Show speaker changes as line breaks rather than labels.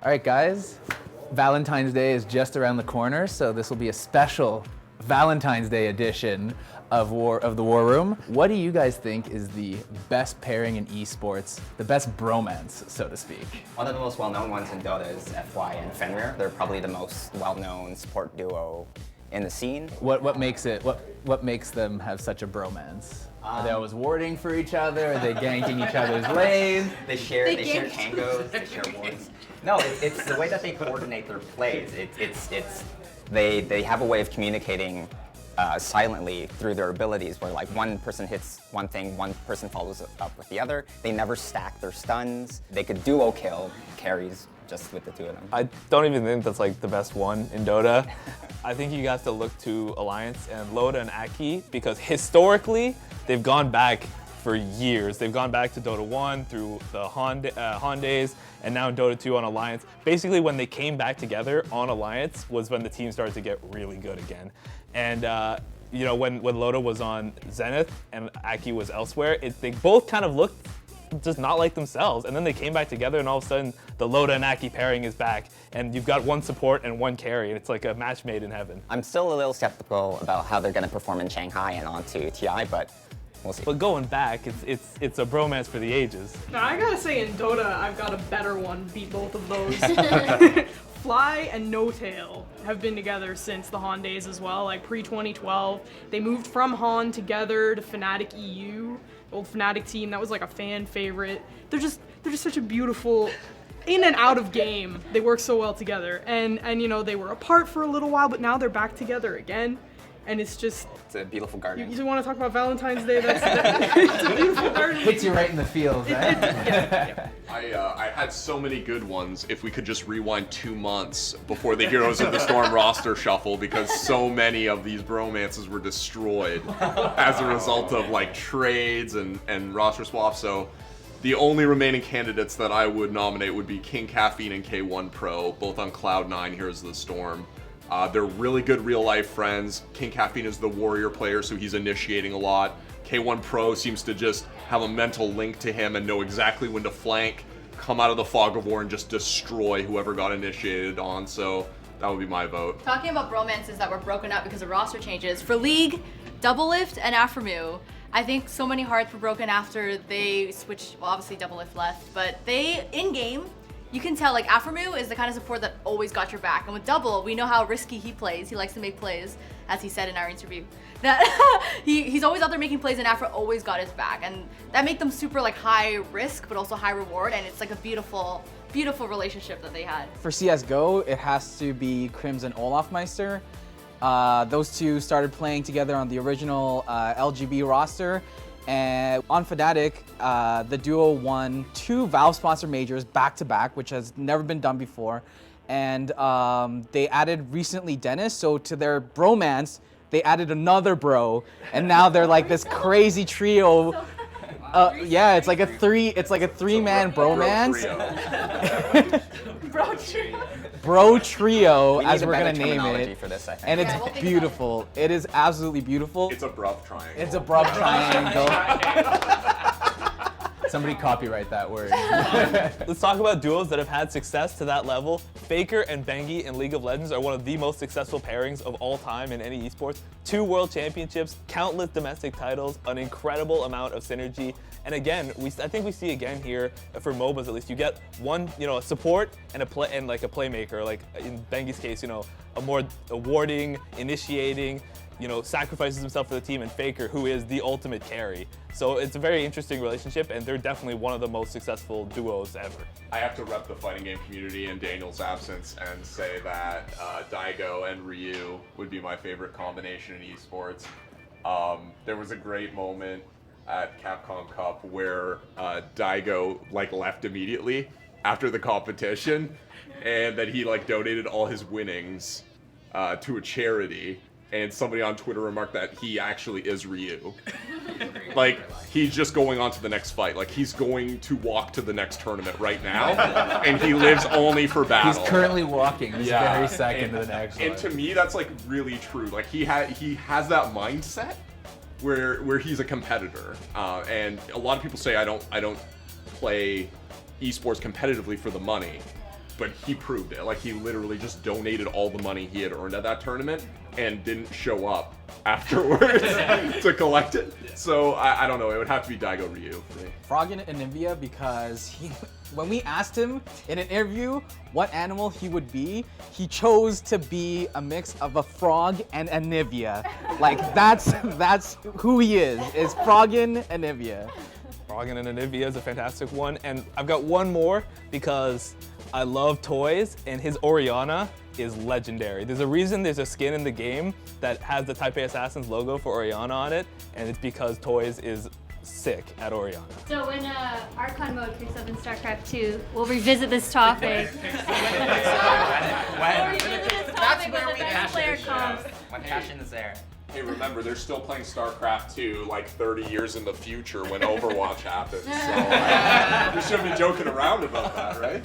All right, guys, Valentine's Day is just around the corner, so this will be a special Valentine's Day edition of the War Room. What do you guys think is the best pairing in esports, the best bromance, so to speak?
One of the most well-known ones in Dota is FY and Fenrir. They're probably the most well-known support duo in the scene.
What makes them have such a bromance? Are they always warding for each other? Are they ganking each other's lanes?
They share tangos, they share wards. No, it's the way that they coordinate their plays. They have a way of communicating silently through their abilities, where like one person hits one thing, one person follows up with the other. They never stack their stuns. They could duo kill carries just with the two of them.
I don't even think that's like the best one in Dota. I think you have to look to Alliance and Loda and Aki, because historically they've gone back for years. They've gone back to Dota 1 through the Han days, and now in Dota 2 on Alliance. Basically, when they came back together on Alliance was when the team started to get really good again. And you know, when Loda was on Zenith and Aki was elsewhere, they both kind of looked just not like themselves. And then they came back together, and all of a sudden the Loda and Aki pairing is back, and you've got one support and one carry, and it's like a match made in heaven.
I'm still a little skeptical about how they're going to perform in Shanghai and onto TI, but we'll see.
But going back, it's a bromance for the ages.
Now I gotta say, in Dota, I've got a better one. Beat both of those. Fly and No Tail have been together since the Han days as well, like pre-2012. They moved from Han together to Fnatic EU, old Fnatic team. That was like a fan favorite. They're just such a beautiful, in and out of game. They work so well together. And you know, they were apart for a little while, but now they're back together again. And it's
a beautiful garden.
You want to talk about Valentine's Day? It's a beautiful garden.
Hits you right in the feels, right?
Yeah.
I had so many good ones. If we could just rewind 2 months before the Heroes of the Storm roster shuffle, because so many of these bromances were destroyed as a result of like trades and roster swaps. So the only remaining candidates that I would nominate would be King Caffeine and K1 Pro, both on Cloud9 Heroes of the Storm. They're really good real-life friends. King Caffeine is the warrior player, so he's initiating a lot. K1 Pro seems to just have a mental link to him and know exactly when to flank, come out of the fog of war, and just destroy whoever got initiated on, so that would be my vote.
Talking about bromances that were broken up because of roster changes, for League, Doublelift and Aphromu, I think so many hearts were broken after they switched, well obviously Doublelift left, but they, in-game, you can tell like Aphromu is the kind of support that always got your back. And with Double, we know how risky he plays. He likes to make plays, as he said in our interview. That he's always out there making plays, and Aphro always got his back. And that made them super like high risk, but also high reward. And it's like a beautiful, beautiful relationship that they had.
For CSGO, it has to be Krims and Olafmeister. Those two started playing together on the original LGB roster. And on Fnatic, the duo won 2 Valve-sponsored majors back-to-back, which has never been done before. And they added recently Dennis, so to their bromance, they added another bro, and now they're like this crazy trio. Yeah, it's like a three-man bromance.
Bro trio.
Bro trio,
We
as
need a
we're
better
gonna name
terminology
it,
for this, I think.
and it's
Yeah, we'll think about
beautiful. It is absolutely beautiful.
It's a bruv triangle.
It's a bruv triangle.
Somebody copyright that word.
Let's talk about duos that have had success to that level. Faker and Bengi in League of Legends are one of the most successful pairings of all time in any esports. 2 world championships, countless domestic titles, an incredible amount of synergy. And again, I think we see again here for MOBAs at least, you get one, you know, a support and a playmaker. Like in Bengi's case, you know, a warding, initiating, you know, sacrifices himself for the team, and Faker, who is the ultimate carry. So it's a very interesting relationship, and they're definitely one of the most successful duos ever.
I have to rep the fighting game community in Daniel's absence and say that Daigo and Ryu would be my favorite combination in esports. There was a great moment at Capcom Cup where Daigo like left immediately after the competition, and that he like donated all his winnings to a charity. And somebody on Twitter remarked that he actually is Ryu. Like, he's just going on to the next fight. Like, he's going to walk to the next tournament right now, and he lives only for battle.
He's currently walking this very second to the next one.
And to me, that's like really true. Like, he has that mindset where he's a competitor. And a lot of people say I don't play esports competitively for the money. but he proved it. Like, he literally just donated all the money he had earned at that tournament and didn't show up afterwards to collect it. So I don't know, it would have to be Daigo Ryu for me.
Frog and Anivia, because when we asked him in an interview what animal he would be, he chose to be a mix of a frog and Anivia. Like, that's who he is Froggen Anivia.
Froggen and Anivia is a fantastic one, and I've got one more because I love toys, and his Oriana is legendary. There's a reason there's a skin in the game that has the Taipei Assassins logo for Oriana on it, and it's because Toys is sick at Oriana.
So when Archon mode kicks up in StarCraft 2, we'll revisit this topic. We'll revisit this topic when the best player comes.
When passion is there.
Hey, remember, they're still playing StarCraft 2 like 30 years in the future when Overwatch happens. So we shouldn't be joking around about that, right?